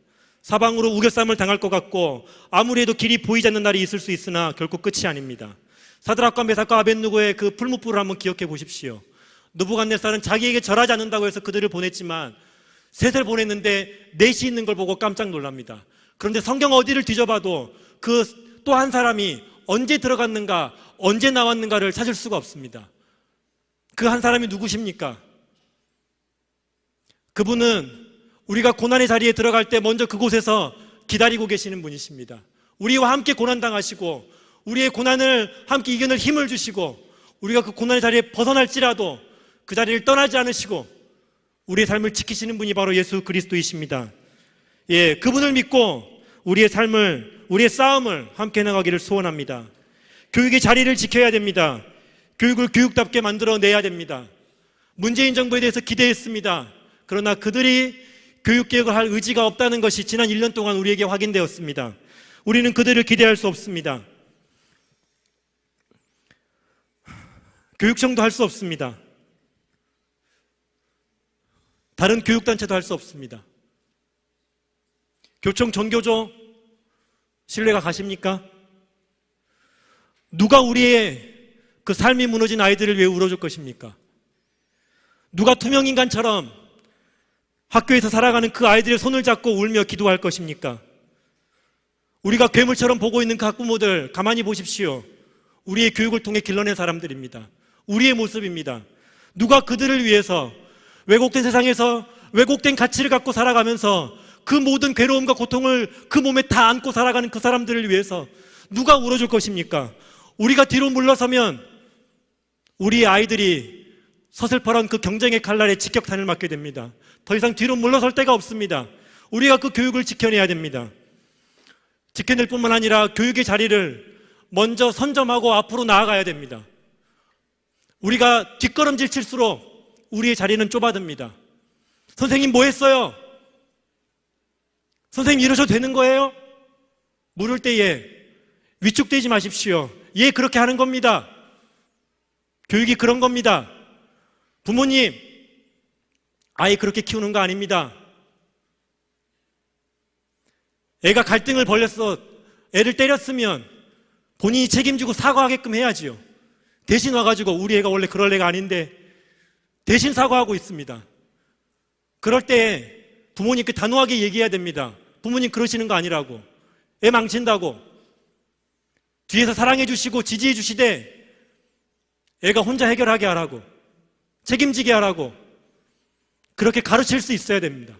사방으로 우겨쌈을 당할 것 같고 아무리 해도 길이 보이지 않는 날이 있을 수 있으나 결코 끝이 아닙니다. 사드락과 메삭과 아벳느고의 그 풀무불을 한번 기억해 보십시오. 느부갓네살은 자기에게 절하지 않는다고 해서 그들을 보냈지만 셋을 보냈는데 넷이 있는 걸 보고 깜짝 놀랍니다. 그런데 성경 어디를 뒤져봐도 그 또 한 사람이 언제 들어갔는가, 언제 나왔는가를 찾을 수가 없습니다. 그 한 사람이 누구십니까? 그분은 우리가 고난의 자리에 들어갈 때 먼저 그곳에서 기다리고 계시는 분이십니다. 우리와 함께 고난당하시고 우리의 고난을 함께 이겨낼 힘을 주시고 우리가 그 고난의 자리에 벗어날지라도 그 자리를 떠나지 않으시고 우리의 삶을 지키시는 분이 바로 예수 그리스도이십니다. 예, 그분을 믿고 우리의 삶을, 우리의 싸움을 함께 나가기를 소원합니다. 교육의 자리를 지켜야 됩니다. 교육을 교육답게 만들어내야 됩니다. 문재인 정부에 대해서 기대했습니다. 그러나 그들이 교육개혁을 할 의지가 없다는 것이 지난 1년 동안 우리에게 확인되었습니다. 우리는 그들을 기대할 수 없습니다. 교육청도 할 수 없습니다. 다른 교육단체도 할 수 없습니다. 교청 전교조 신뢰가 가십니까? 누가 우리의 그 삶이 무너진 아이들을 위해 울어줄 것입니까? 누가 투명인간처럼 학교에서 살아가는 그 아이들의 손을 잡고 울며 기도할 것입니까? 우리가 괴물처럼 보고 있는 그 학부모들 가만히 보십시오. 우리의 교육을 통해 길러낸 사람들입니다. 우리의 모습입니다. 누가 그들을 위해서 왜곡된 세상에서 왜곡된 가치를 갖고 살아가면서 그 모든 괴로움과 고통을 그 몸에 다 안고 살아가는 그 사람들을 위해서 누가 울어줄 것입니까? 우리가 뒤로 물러서면 우리 아이들이 서슬퍼런 그 경쟁의 칼날에 직격탄을 맞게 됩니다. 더 이상 뒤로 물러설 데가 없습니다. 우리가 그 교육을 지켜내야 됩니다. 지켜낼 뿐만 아니라 교육의 자리를 먼저 선점하고 앞으로 나아가야 됩니다. 우리가 뒷걸음질 칠수록 우리의 자리는 좁아듭니다. 선생님 뭐 했어요? 선생님 이러셔도 되는 거예요? 물을 때에 위축되지 마십시오. 예, 그렇게 하는 겁니다. 교육이 그런 겁니다. 부모님, 아이 그렇게 키우는 거 아닙니다. 애가 갈등을 벌였어, 애를 때렸으면 본인이 책임지고 사과하게끔 해야지요. 대신 와가지고 우리 애가 원래 그럴 애가 아닌데 대신 사과하고 있습니다. 그럴 때 부모님께 단호하게 얘기해야 됩니다. 부모님 그러시는 거 아니라고, 애 망친다고. 뒤에서 사랑해 주시고 지지해 주시되 애가 혼자 해결하게 하라고, 책임지게 하라고 그렇게 가르칠 수 있어야 됩니다.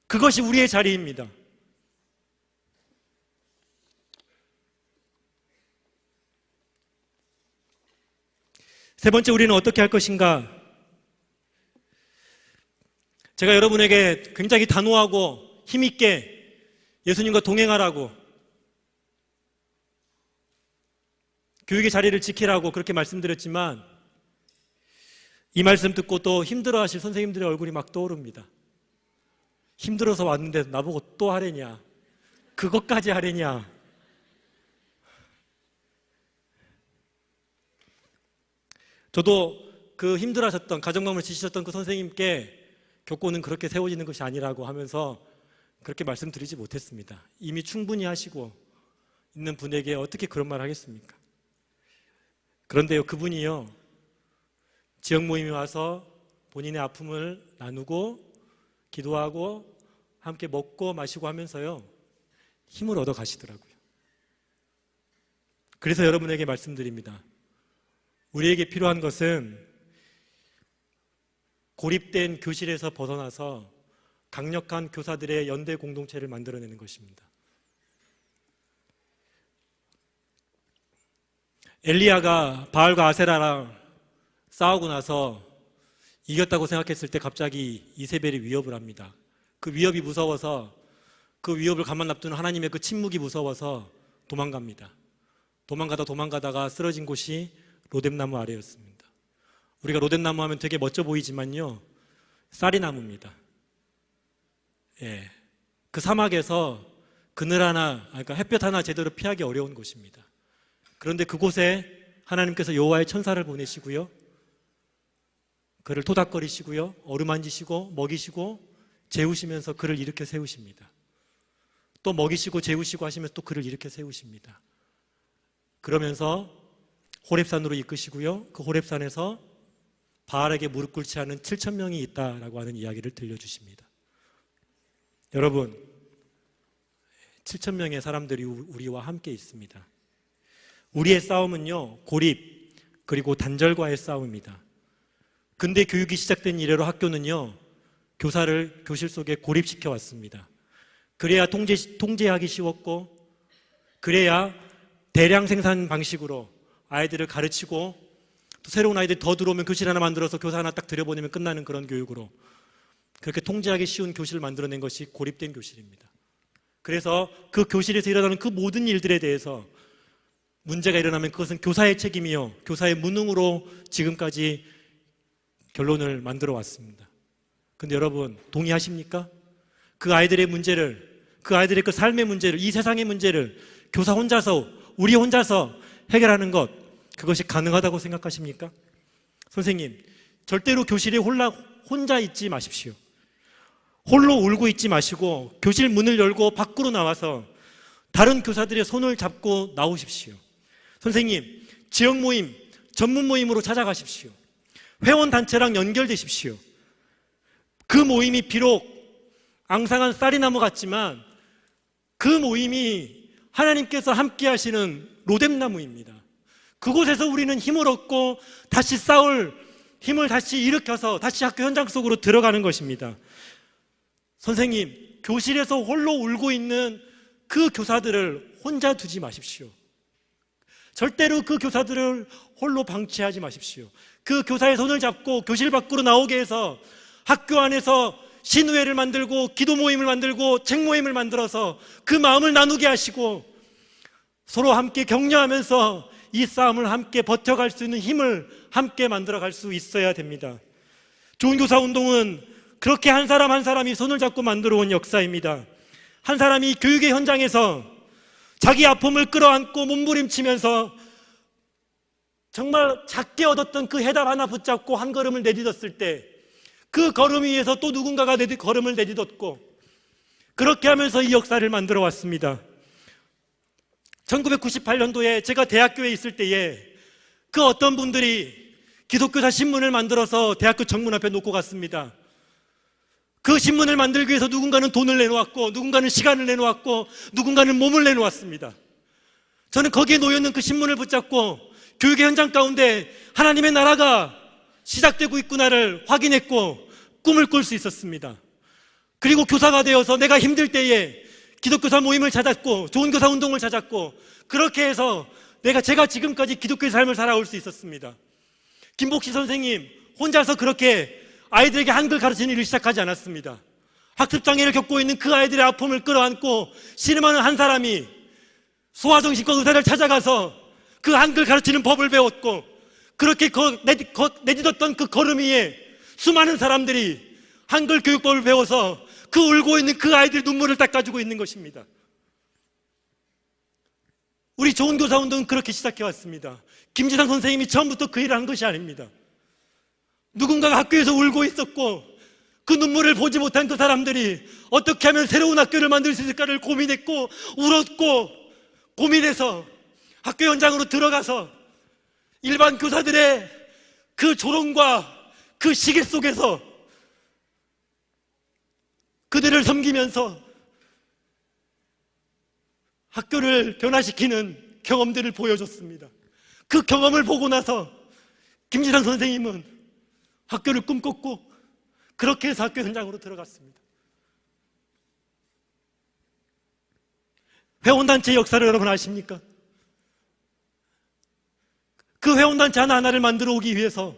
그것이 우리의 자리입니다. 세 번째, 우리는 어떻게 할 것인가? 제가 여러분에게 굉장히 단호하고 힘있게 예수님과 동행하라고, 교육의 자리를 지키라고 그렇게 말씀드렸지만 이 말씀 듣고 또 힘들어하실 선생님들의 얼굴이 막 떠오릅니다. 힘들어서 왔는데 나보고 또 하래냐, 그것까지 하래냐. 저도 그 힘들어하셨던, 가정방문을 지시셨던 그 선생님께 교권은 그렇게 세워지는 것이 아니라고 하면서 그렇게 말씀드리지 못했습니다. 이미 충분히 하시고 있는 분에게 어떻게 그런 말을 하겠습니까? 그런데요, 그분이요, 지역 모임에 와서 본인의 아픔을 나누고 기도하고 함께 먹고 마시고 하면서요, 힘을 얻어 가시더라고요. 그래서 여러분에게 말씀드립니다. 우리에게 필요한 것은 고립된 교실에서 벗어나서 강력한 교사들의 연대 공동체를 만들어내는 것입니다. 엘리야가 바알과 아세라랑 싸우고 나서 이겼다고 생각했을 때 갑자기 이세벨이 위협을 합니다. 그 위협이 무서워서, 그 위협을 가만 놔두는 하나님의 그 침묵이 무서워서 도망갑니다. 도망가다가 쓰러진 곳이 로뎀나무 아래였습니다. 우리가 로뎀나무 하면 되게 멋져 보이지만요, 쌀이나무입니다. 예, 그 사막에서 그늘 하나, 그러니까 햇볕 하나 제대로 피하기 어려운 곳입니다. 그런데 그곳에 하나님께서 여호와의 천사를 보내시고요, 그를 토닥거리시고요, 어루만지시고 먹이시고 재우시면서 그를 일으켜 세우십니다. 또 먹이시고 재우시고 하시면서 또 그를 일으켜 세우십니다. 그러면서 호렙산으로 이끄시고요, 그 호렙산에서 바알에게 무릎 꿇지 않은 7,000명이 있다라고 하는 이야기를 들려주십니다. 여러분, 7,000명의 사람들이 우리와 함께 있습니다. 우리의 싸움은요, 고립 그리고 단절과의 싸움입니다. 근대 교육이 시작된 이래로 학교는요, 교사를 교실 속에 고립시켜 왔습니다. 그래야 통제하기 쉬웠고, 그래야 대량 생산 방식으로 아이들을 가르치고, 또 새로운 아이들이 더 들어오면 교실 하나 만들어서 교사 하나 딱 들여보내면 끝나는 그런 교육으로 그렇게 통제하기 쉬운 교실을 만들어낸 것이 고립된 교실입니다. 그래서 그 교실에서 일어나는 그 모든 일들에 대해서 문제가 일어나면 그것은 교사의 책임이요, 교사의 무능으로 지금까지 결론을 만들어 왔습니다. 근데 여러분, 동의하십니까? 그 아이들의 문제를, 그 아이들의 그 삶의 문제를, 이 세상의 문제를 교사 혼자서, 우리 혼자서 해결하는 것, 그것이 가능하다고 생각하십니까? 선생님, 절대로 교실에 혼자 있지 마십시오. 홀로 울고 있지 마시고 교실 문을 열고 밖으로 나와서 다른 교사들의 손을 잡고 나오십시오. 선생님, 지역 모임, 전문 모임으로 찾아가십시오. 회원단체랑 연결되십시오. 그 모임이 비록 앙상한 쌀이나무 같지만 그 모임이 하나님께서 함께 하시는 로뎀나무입니다. 그곳에서 우리는 힘을 얻고 다시 싸울 힘을 다시 일으켜서 다시 학교 현장 속으로 들어가는 것입니다. 선생님, 교실에서 홀로 울고 있는 그 교사들을 혼자 두지 마십시오. 절대로 그 교사들을 홀로 방치하지 마십시오. 그 교사의 손을 잡고 교실 밖으로 나오게 해서 학교 안에서 신우회를 만들고 기도 모임을 만들고 책 모임을 만들어서 그 마음을 나누게 하시고 서로 함께 격려하면서 이 싸움을 함께 버텨갈 수 있는 힘을 함께 만들어갈 수 있어야 됩니다. 좋은 교사 운동은 그렇게 한 사람 한 사람이 손을 잡고 만들어 온 역사입니다. 한 사람이 교육의 현장에서 자기 아픔을 끌어안고 몸부림치면서 정말 작게 얻었던 그 해답 하나 붙잡고 한 걸음을 내딛었을 때 그 걸음 위에서 또 누군가가 걸음을 내딛었고, 그렇게 하면서 이 역사를 만들어 왔습니다. 1998년도에 제가 대학교에 있을 때에 그 어떤 분들이 기독교사 신문을 만들어서 대학교 정문 앞에 놓고 갔습니다. 그 신문을 만들기 위해서 누군가는 돈을 내놓았고, 누군가는 시간을 내놓았고, 누군가는 몸을 내놓았습니다. 저는 거기에 놓여있는 그 신문을 붙잡고 교육의 현장 가운데 하나님의 나라가 시작되고 있구나를 확인했고 꿈을 꿀 수 있었습니다. 그리고 교사가 되어서 내가 힘들 때에 기독교사 모임을 찾았고 좋은 교사 운동을 찾았고, 그렇게 해서 제가 지금까지 기독교의 삶을 살아올 수 있었습니다. 김복시 선생님 혼자서 그렇게 아이들에게 한글 가르치는 일을 시작하지 않았습니다. 학습장애를 겪고 있는 그 아이들의 아픔을 끌어안고 씨름하는 한 사람이 소아정신과 의사를 찾아가서 그 한글 가르치는 법을 배웠고, 그렇게 내딛었던 그 걸음 위에 수많은 사람들이 한글 교육법을 배워서 그 울고 있는 그 아이들 눈물을 닦아주고 있는 것입니다. 우리 좋은 교사 운동은 그렇게 시작해 왔습니다. 김지상 선생님이 처음부터 그 일을 한 것이 아닙니다. 누군가가 학교에서 울고 있었고 그 눈물을 보지 못한 그 사람들이 어떻게 하면 새로운 학교를 만들 수 있을까를 고민했고 울었고 고민해서 학교 현장으로 들어가서 일반 교사들의 그 조롱과 그 시계 속에서 그들을 섬기면서 학교를 변화시키는 경험들을 보여줬습니다. 그 경험을 보고 나서 김지상 선생님은 학교를 꿈꿨고 그렇게 해서 학교 현장으로 들어갔습니다. 회원단체의 역사를 여러분 아십니까? 그 회원단체 하나하나를 만들어 오기 위해서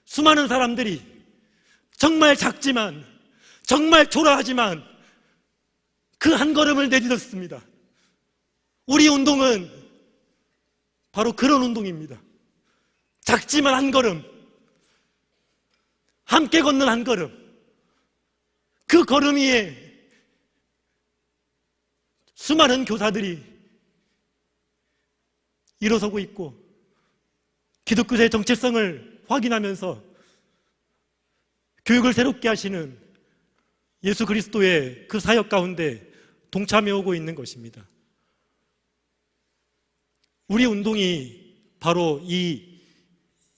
수많은 사람들이 정말 작지만 정말 초라하지만 그 한 걸음을 내딛었습니다. 우리 운동은 바로 그런 운동입니다. 작지만 한 걸음, 함께 걷는 한 걸음, 그 걸음 위에 수많은 교사들이 일어서고 있고 기독교의 정체성을 확인하면서 교육을 새롭게 하시는 예수 그리스도의 그 사역 가운데 동참해 오고 있는 것입니다. 우리 운동이 바로 이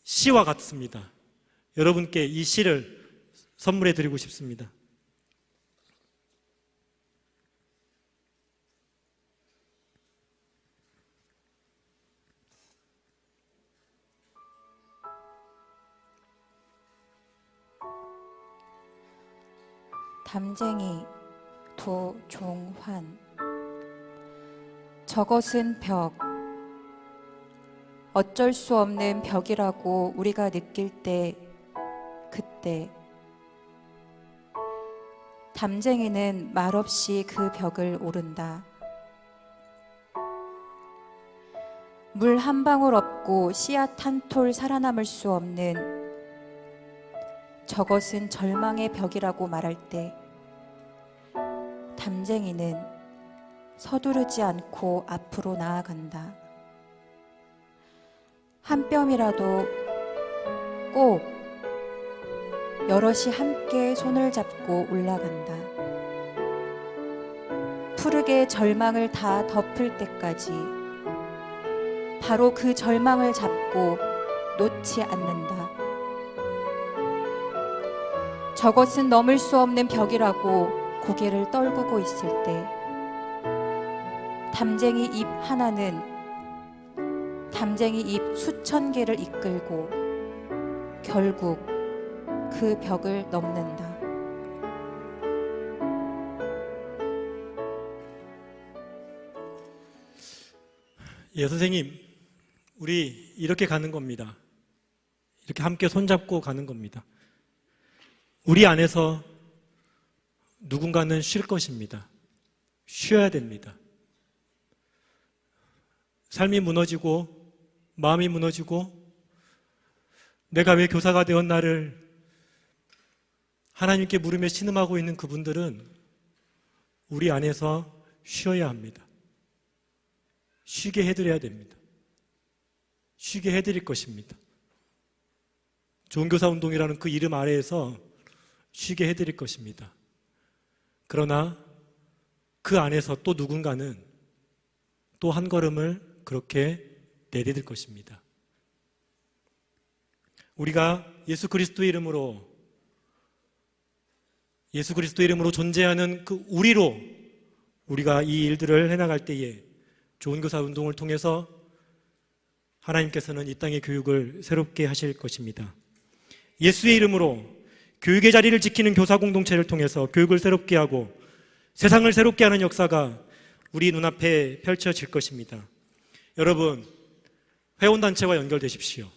시와 같습니다. 여러분께 이 시를 선물해 드리고 싶습니다. 담쟁이 도종환. 저것은 벽, 어쩔 수 없는 벽이라고 우리가 느낄 때 그때 담쟁이는 말없이 그 벽을 오른다. 물 한 방울 없고 씨앗 한 톨 살아남을 수 없는 저것은 절망의 벽이라고 말할 때 담쟁이는 서두르지 않고 앞으로 나아간다. 한 뼘이라도 꼭 여럿이 함께 손을 잡고 올라간다. 푸르게 절망을 다 덮을 때까지 바로 그 절망을 잡고 놓지 않는다. 저것은 넘을 수 없는 벽이라고 고개를 떨구고 있을 때 담쟁이 잎 하나는 담쟁이 잎 수천 개를 이끌고 결국 그 벽을 넘는다. 예, 선생님, 우리 이렇게 가는 겁니다. 이렇게 함께 손잡고 가는 겁니다. 우리 안에서 누군가는 쉴 것입니다. 쉬어야 됩니다. 삶이 무너지고 마음이 무너지고 내가 왜 교사가 되었나를 하나님께 물으며 신음하고 있는 그분들은 우리 안에서 쉬어야 합니다. 쉬게 해드려야 됩니다. 쉬게 해드릴 것입니다. 좋은 교사 운동이라는 그 이름 아래에서 쉬게 해드릴 것입니다. 그러나 그 안에서 또 누군가는 또 한 걸음을 그렇게 내디딜 것입니다. 우리가 예수 그리스도의 이름으로 존재하는 그 우리로 우리가 이 일들을 해나갈 때에 좋은 교사 운동을 통해서 하나님께서는 이 땅의 교육을 새롭게 하실 것입니다. 예수의 이름으로 교육의 자리를 지키는 교사 공동체를 통해서 교육을 새롭게 하고 세상을 새롭게 하는 역사가 우리 눈앞에 펼쳐질 것입니다. 여러분, 회원단체와 연결되십시오.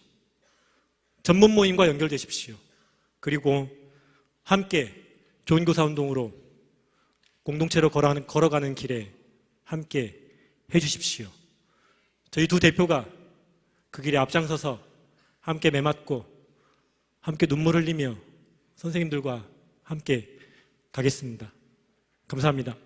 전문 모임과 연결되십시오. 그리고 함께 좋은 교사 운동으로 공동체로 걸어가는 길에 함께 해주십시오. 저희 두 대표가 그 길에 앞장서서 함께 매맞고 함께 눈물 흘리며 선생님들과 함께 가겠습니다. 감사합니다.